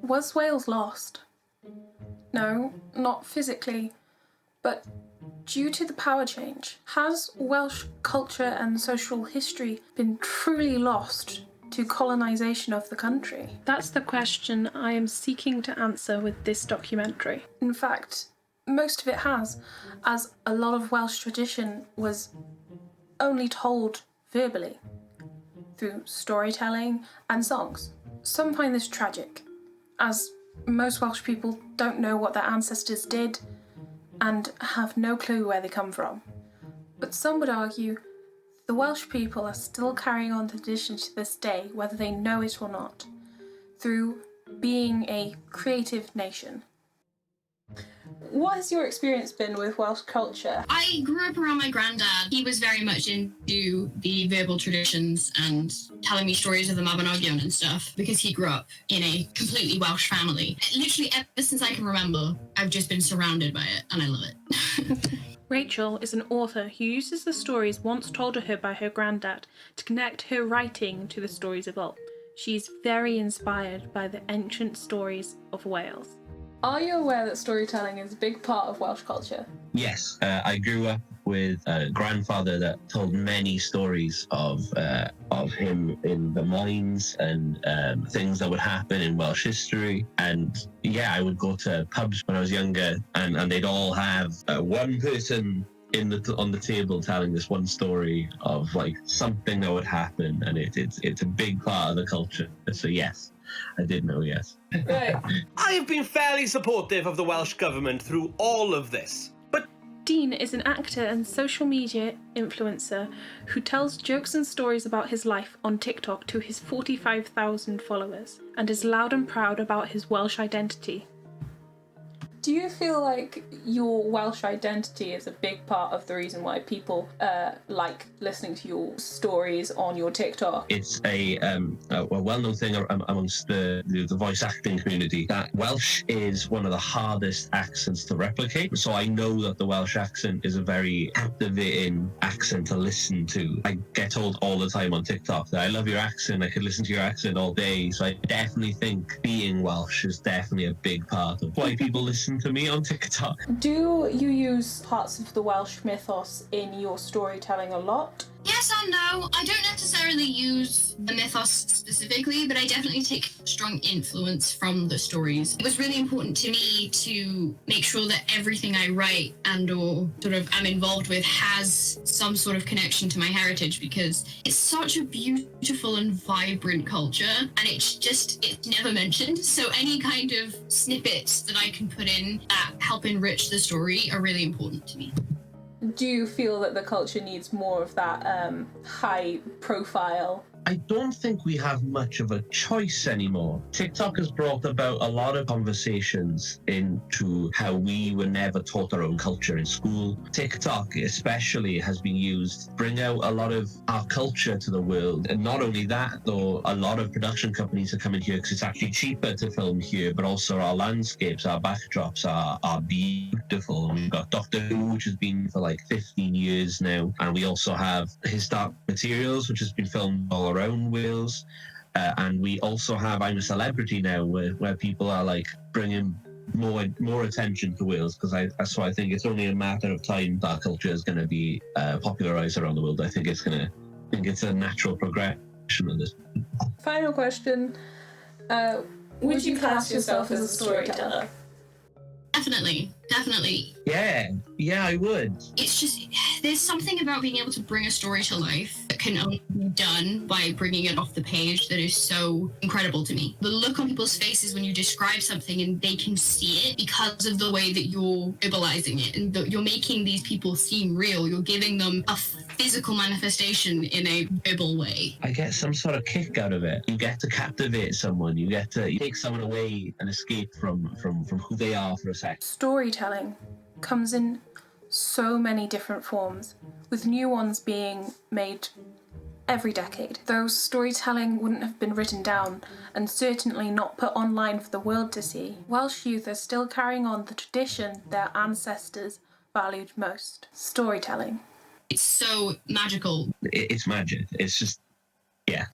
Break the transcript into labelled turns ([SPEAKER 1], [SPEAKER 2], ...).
[SPEAKER 1] Was Wales lost? No, not physically, but due to the power change. Has Welsh culture and social history been truly lost to colonisation of the country? That's the question I am seeking to answer with this documentary. In fact, most of it has, as a lot of Welsh tradition was only told verbally, through storytelling and songs. Some find this tragic, as most Welsh people don't know what their ancestors did and have no clue where they come from. But some would argue the Welsh people are still carrying on the tradition to this day, whether they know it or not, through being a creative nation. What has your experience been with Welsh culture?
[SPEAKER 2] I grew up around my granddad. He was very much into the verbal traditions and telling me stories of the Mabinogion and stuff because he grew up in a completely Welsh family. Literally ever since I can remember, I've just been surrounded by it and I love it.
[SPEAKER 1] Rachel is an author who uses the stories once told to her by her granddad to connect her writing to the stories of old. She's very inspired by the ancient stories of Wales. Are you aware that storytelling is a big part of Welsh culture?
[SPEAKER 3] Yes, I grew up with a grandfather that told many stories of him in the mines and things that would happen in Welsh history. And yeah, I would go to pubs when I was younger, and they'd all have one person on the table telling this one story of like something that would happen, and it's a big part of the culture. So yes, I did know, yes.
[SPEAKER 1] Right.
[SPEAKER 4] I have been fairly supportive of the Welsh Government through all of this, but
[SPEAKER 1] Dean is an actor and social media influencer who tells jokes and stories about his life on TikTok to his 45,000 followers and is loud and proud about his Welsh identity. Do you feel like your Welsh identity is a big part of the reason why people like listening to your stories on your TikTok?
[SPEAKER 3] It's a well-known thing amongst the voice acting community that Welsh is one of the hardest accents to replicate. So I know that the Welsh accent is a very captivating accent to listen to. I get told all the time on TikTok that I love your accent, I could listen to your accent all day. So I definitely think being Welsh is definitely a big part of why people listen to me on TikTok.
[SPEAKER 1] Do you use parts of the Welsh mythos in your storytelling a lot?
[SPEAKER 2] Yes and no. I don't necessarily use the mythos specifically, but I definitely take strong influence from the stories. It was really important to me to make sure that everything I write and or sort of am involved with has some sort of connection to my heritage, because it's such a beautiful and vibrant culture, and it's never mentioned. So any kind of snippets that I can put in that help enrich the story are really important to me.
[SPEAKER 1] Do you feel that the culture needs more of that high profile?
[SPEAKER 3] I don't think we have much of a choice anymore. TikTok has brought about a lot of conversations into how we were never taught our own culture in school. TikTok especially has been used to bring out a lot of our culture to the world. And not only that, though, a lot of production companies are coming here because it's actually cheaper to film here, but also our landscapes, our backdrops are beautiful. And we've got Doctor Who, which has been for like 15 years now. And we also have His Dark Materials, which has been filmed all around Wales, and we also have I'm a Celebrity now, where people are like bringing more attention to Wales, because I think it's only a matter of time that culture is going to be popularized around the world. I think it's a natural progression of this.
[SPEAKER 1] Final question: would you class yourself as a storyteller?
[SPEAKER 2] Definitely.
[SPEAKER 3] Yeah, I would.
[SPEAKER 2] It's just, there's something about being able to bring a story to life that can only be done by bringing it off the page that is so incredible to me. The look on people's faces when you describe something and they can see it because of the way that you're verbalizing it, and that you're making these people seem real. You're giving them a physical manifestation in a verbal way.
[SPEAKER 3] I get some sort of kick out of it. You get to captivate someone. You take someone away and escape from who they are for a sec.
[SPEAKER 1] Storytelling comes in so many different forms, with new ones being made every decade. Though storytelling wouldn't have been written down and certainly not put online for the world to see, Welsh youth are still carrying on the tradition their ancestors valued most: storytelling.
[SPEAKER 2] It's so magical.
[SPEAKER 3] It's magic. It's just, yeah.